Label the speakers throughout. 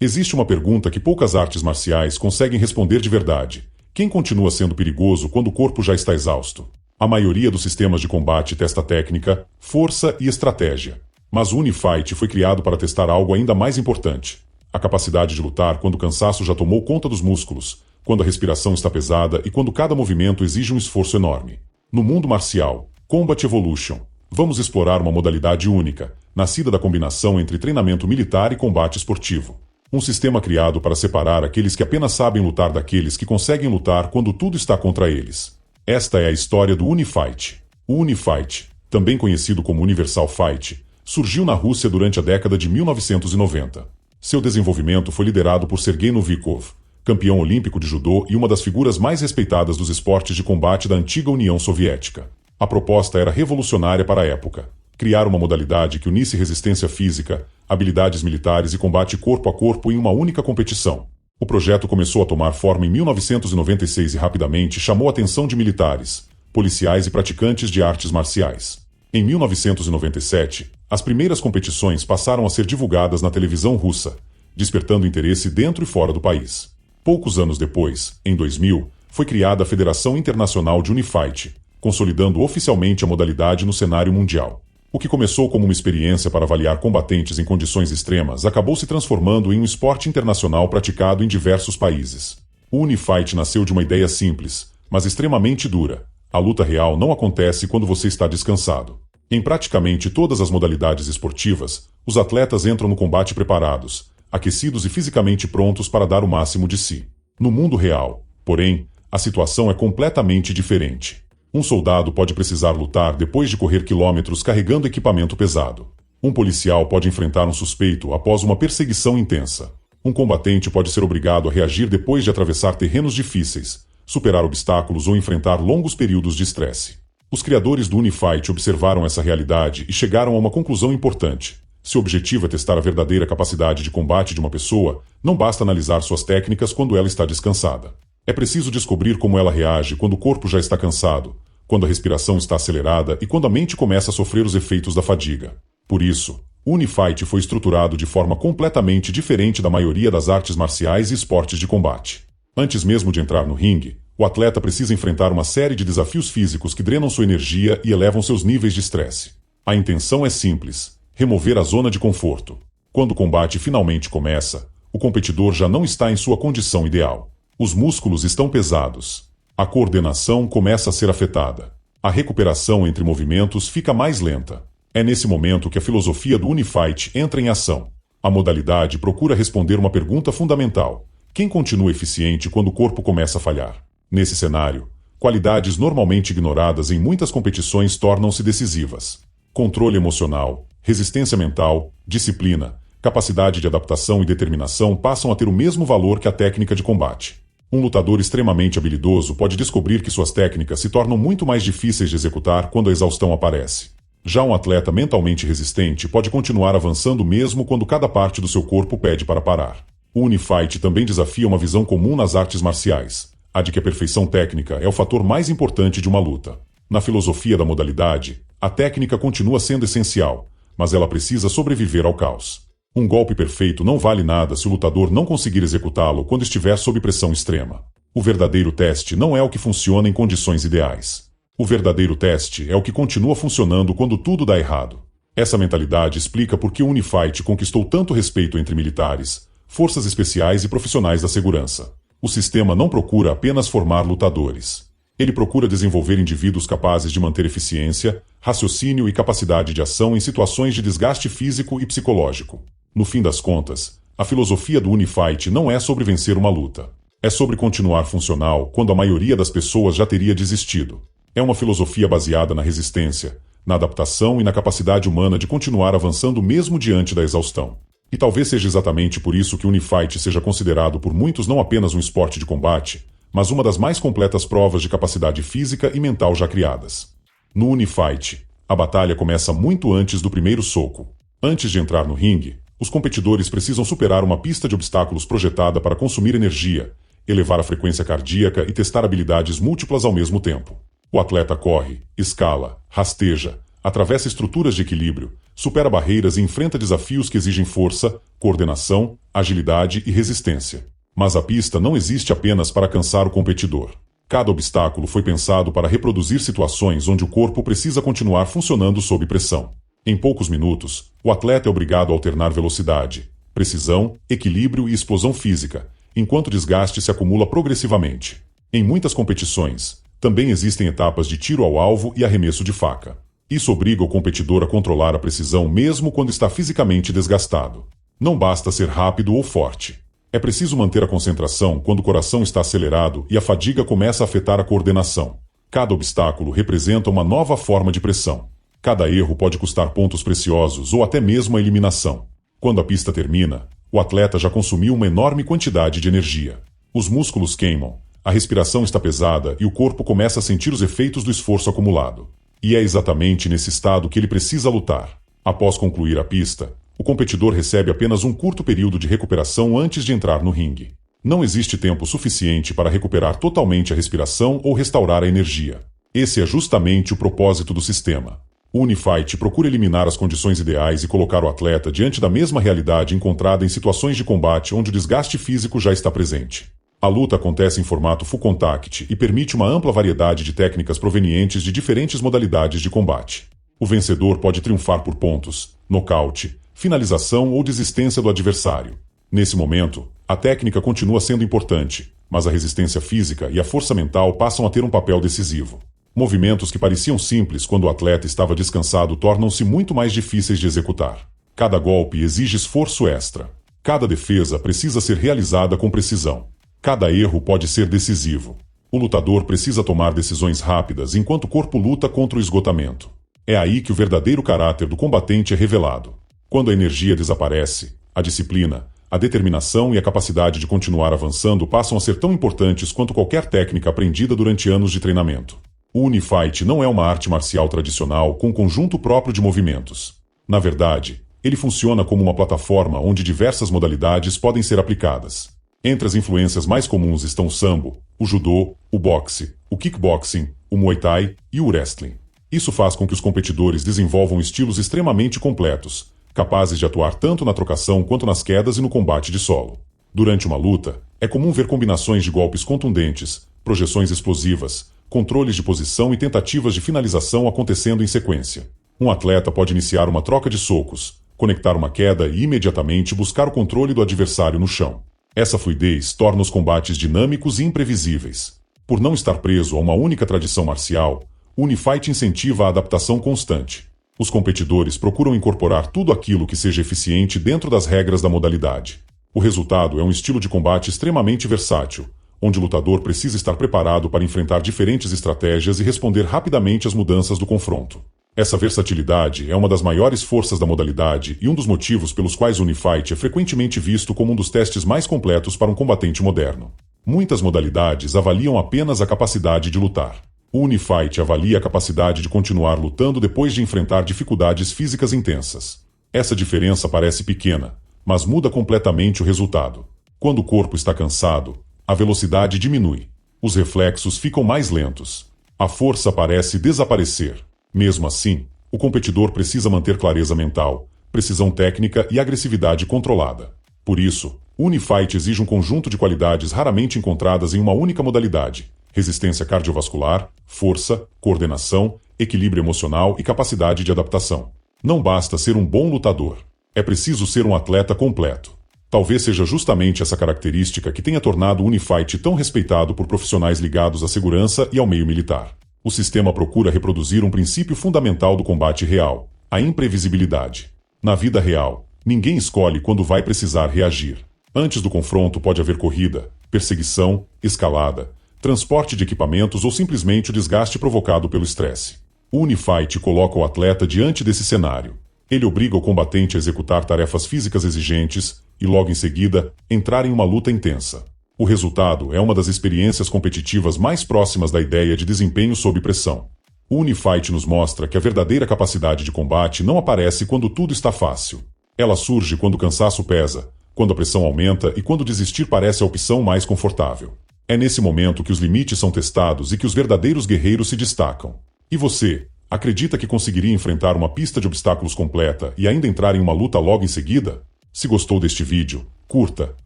Speaker 1: Existe uma pergunta que poucas artes marciais conseguem responder de verdade. Quem continua sendo perigoso quando o corpo já está exausto? A maioria dos sistemas de combate testa técnica, força e estratégia. Mas o Unifight foi criado para testar algo ainda mais importante: a capacidade de lutar quando o cansaço já tomou conta dos músculos, quando a respiração está pesada e quando cada movimento exige um esforço enorme. No mundo marcial, Combat Evolution, vamos explorar uma modalidade única, nascida da combinação entre treinamento militar e combate esportivo. Um sistema criado para separar aqueles que apenas sabem lutar daqueles que conseguem lutar quando tudo está contra eles. Esta é a história do Unifight. O Unifight, também conhecido como Universal Fight, surgiu na Rússia durante a década de 1990. Seu desenvolvimento foi liderado por Sergei Novikov, campeão olímpico de judô e uma das figuras mais respeitadas dos esportes de combate da antiga União Soviética. A proposta era revolucionária para a época: criar uma modalidade que unisse resistência física, habilidades militares e combate corpo a corpo em uma única competição. O projeto começou a tomar forma em 1996 e rapidamente chamou a atenção de militares, policiais e praticantes de artes marciais. Em 1997, as primeiras competições passaram a ser divulgadas na televisão russa, despertando interesse dentro e fora do país. Poucos anos depois, em 2000, foi criada a Federação Internacional de Unifight, consolidando oficialmente a modalidade no cenário mundial. O que começou como uma experiência para avaliar combatentes em condições extremas acabou se transformando em um esporte internacional praticado em diversos países. O Unifight nasceu de uma ideia simples, mas extremamente dura: a luta real não acontece quando você está descansado. Em praticamente todas as modalidades esportivas, os atletas entram no combate preparados, aquecidos e fisicamente prontos para dar o máximo de si. No mundo real, porém, a situação é completamente diferente. Um soldado pode precisar lutar depois de correr quilômetros carregando equipamento pesado. Um policial pode enfrentar um suspeito após uma perseguição intensa. Um combatente pode ser obrigado a reagir depois de atravessar terrenos difíceis, superar obstáculos ou enfrentar longos períodos de estresse. Os criadores do Unifight observaram essa realidade e chegaram a uma conclusão importante: se o objetivo é testar a verdadeira capacidade de combate de uma pessoa, não basta analisar suas técnicas quando ela está descansada. É preciso descobrir como ela reage quando o corpo já está cansado, quando a respiração está acelerada e quando a mente começa a sofrer os efeitos da fadiga. Por isso, o Unifight foi estruturado de forma completamente diferente da maioria das artes marciais e esportes de combate. Antes mesmo de entrar no ringue, o atleta precisa enfrentar uma série de desafios físicos que drenam sua energia e elevam seus níveis de estresse. A intenção é simples: remover a zona de conforto. Quando o combate finalmente começa, o competidor já não está em sua condição ideal. Os músculos estão pesados. A coordenação começa a ser afetada. A recuperação entre movimentos fica mais lenta. É nesse momento que a filosofia do Unifight entra em ação. A modalidade procura responder uma pergunta fundamental: quem continua eficiente quando o corpo começa a falhar? Nesse cenário, qualidades normalmente ignoradas em muitas competições tornam-se decisivas. Controle emocional, resistência mental, disciplina, capacidade de adaptação e determinação passam a ter o mesmo valor que a técnica de combate. Um lutador extremamente habilidoso pode descobrir que suas técnicas se tornam muito mais difíceis de executar quando a exaustão aparece. Já um atleta mentalmente resistente pode continuar avançando mesmo quando cada parte do seu corpo pede para parar. O Unifight também desafia uma visão comum nas artes marciais: a de que a perfeição técnica é o fator mais importante de uma luta. Na filosofia da modalidade, a técnica continua sendo essencial, mas ela precisa sobreviver ao caos. Um golpe perfeito não vale nada se o lutador não conseguir executá-lo quando estiver sob pressão extrema. O verdadeiro teste não é o que funciona em condições ideais. O verdadeiro teste é o que continua funcionando quando tudo dá errado. Essa mentalidade explica por que o Unifight conquistou tanto respeito entre militares, forças especiais e profissionais da segurança. O sistema não procura apenas formar lutadores. Ele procura desenvolver indivíduos capazes de manter eficiência, raciocínio e capacidade de ação em situações de desgaste físico e psicológico. No fim das contas, a filosofia do Unifight não é sobre vencer uma luta. É sobre continuar funcional quando a maioria das pessoas já teria desistido. É uma filosofia baseada na resistência, na adaptação e na capacidade humana de continuar avançando mesmo diante da exaustão. E talvez seja exatamente por isso que o Unifight seja considerado por muitos não apenas um esporte de combate, mas uma das mais completas provas de capacidade física e mental já criadas. No Unifight, a batalha começa muito antes do primeiro soco. Antes de entrar no ringue, os competidores precisam superar uma pista de obstáculos projetada para consumir energia, elevar a frequência cardíaca e testar habilidades múltiplas ao mesmo tempo. O atleta corre, escala, rasteja, atravessa estruturas de equilíbrio, supera barreiras e enfrenta desafios que exigem força, coordenação, agilidade e resistência. Mas a pista não existe apenas para cansar o competidor. Cada obstáculo foi pensado para reproduzir situações onde o corpo precisa continuar funcionando sob pressão. Em poucos minutos, o atleta é obrigado a alternar velocidade, precisão, equilíbrio e explosão física, enquanto o desgaste se acumula progressivamente. Em muitas competições, também existem etapas de tiro ao alvo e arremesso de faca. Isso obriga o competidor a controlar a precisão mesmo quando está fisicamente desgastado. Não basta ser rápido ou forte. É preciso manter a concentração quando o coração está acelerado e a fadiga começa a afetar a coordenação. Cada obstáculo representa uma nova forma de pressão. Cada erro pode custar pontos preciosos ou até mesmo a eliminação. Quando a pista termina, o atleta já consumiu uma enorme quantidade de energia. Os músculos queimam, a respiração está pesada e o corpo começa a sentir os efeitos do esforço acumulado. E é exatamente nesse estado que ele precisa lutar. Após concluir a pista, o competidor recebe apenas um curto período de recuperação antes de entrar no ringue. Não existe tempo suficiente para recuperar totalmente a respiração ou restaurar a energia. Esse é justamente o propósito do sistema. O Unifight procura eliminar as condições ideais e colocar o atleta diante da mesma realidade encontrada em situações de combate onde o desgaste físico já está presente. A luta acontece em formato full contact e permite uma ampla variedade de técnicas provenientes de diferentes modalidades de combate. O vencedor pode triunfar por pontos, nocaute, finalização ou desistência do adversário. Nesse momento, a técnica continua sendo importante, mas a resistência física e a força mental passam a ter um papel decisivo. Movimentos que pareciam simples quando o atleta estava descansado tornam-se muito mais difíceis de executar. Cada golpe exige esforço extra. Cada defesa precisa ser realizada com precisão. Cada erro pode ser decisivo. O lutador precisa tomar decisões rápidas enquanto o corpo luta contra o esgotamento. É aí que o verdadeiro caráter do combatente é revelado. Quando a energia desaparece, a disciplina, a determinação e a capacidade de continuar avançando passam a ser tão importantes quanto qualquer técnica aprendida durante anos de treinamento. O Unifight não é uma arte marcial tradicional com um conjunto próprio de movimentos. Na verdade, ele funciona como uma plataforma onde diversas modalidades podem ser aplicadas. Entre as influências mais comuns estão o sambo, o judô, o boxe, o kickboxing, o muay thai e o wrestling. Isso faz com que os competidores desenvolvam estilos extremamente completos, capazes de atuar tanto na trocação quanto nas quedas e no combate de solo. Durante uma luta, é comum ver combinações de golpes contundentes, projeções explosivas, controles de posição e tentativas de finalização acontecendo em sequência. Um atleta pode iniciar uma troca de socos, conectar uma queda e imediatamente buscar o controle do adversário no chão. Essa fluidez torna os combates dinâmicos e imprevisíveis. Por não estar preso a uma única tradição marcial, o Unifight incentiva a adaptação constante. Os competidores procuram incorporar tudo aquilo que seja eficiente dentro das regras da modalidade. O resultado é um estilo de combate extremamente versátil, onde o lutador precisa estar preparado para enfrentar diferentes estratégias e responder rapidamente às mudanças do confronto. Essa versatilidade é uma das maiores forças da modalidade e um dos motivos pelos quais o Unifight é frequentemente visto como um dos testes mais completos para um combatente moderno. Muitas modalidades avaliam apenas a capacidade de lutar. O Unifight avalia a capacidade de continuar lutando depois de enfrentar dificuldades físicas intensas. Essa diferença parece pequena, mas muda completamente o resultado. Quando o corpo está cansado, a velocidade diminui. Os reflexos ficam mais lentos. A força parece desaparecer. Mesmo assim, o competidor precisa manter clareza mental, precisão técnica e agressividade controlada. Por isso, o Unifight exige um conjunto de qualidades raramente encontradas em uma única modalidade: resistência cardiovascular, força, coordenação, equilíbrio emocional e capacidade de adaptação. Não basta ser um bom lutador. É preciso ser um atleta completo. Talvez seja justamente essa característica que tenha tornado o Unifight tão respeitado por profissionais ligados à segurança e ao meio militar. O sistema procura reproduzir um princípio fundamental do combate real: a imprevisibilidade. Na vida real, ninguém escolhe quando vai precisar reagir. Antes do confronto pode haver corrida, perseguição, escalada, transporte de equipamentos ou simplesmente o desgaste provocado pelo estresse. O Unifight coloca o atleta diante desse cenário. Ele obriga o combatente a executar tarefas físicas exigentes e, logo em seguida, entrar em uma luta intensa. O resultado é uma das experiências competitivas mais próximas da ideia de desempenho sob pressão. O Unifight nos mostra que a verdadeira capacidade de combate não aparece quando tudo está fácil. Ela surge quando o cansaço pesa, quando a pressão aumenta e quando desistir parece a opção mais confortável. É nesse momento que os limites são testados e que os verdadeiros guerreiros se destacam. E você, acredita que conseguiria enfrentar uma pista de obstáculos completa e ainda entrar em uma luta logo em seguida? Se gostou deste vídeo, Curta,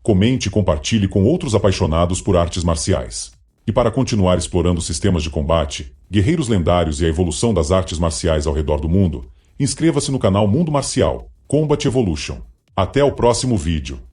Speaker 1: comente e compartilhe com outros apaixonados por artes marciais. E para continuar explorando sistemas de combate, guerreiros lendários e a evolução das artes marciais ao redor do mundo, inscreva-se no canal Mundo Marcial, Combat Evolution. Até o próximo vídeo.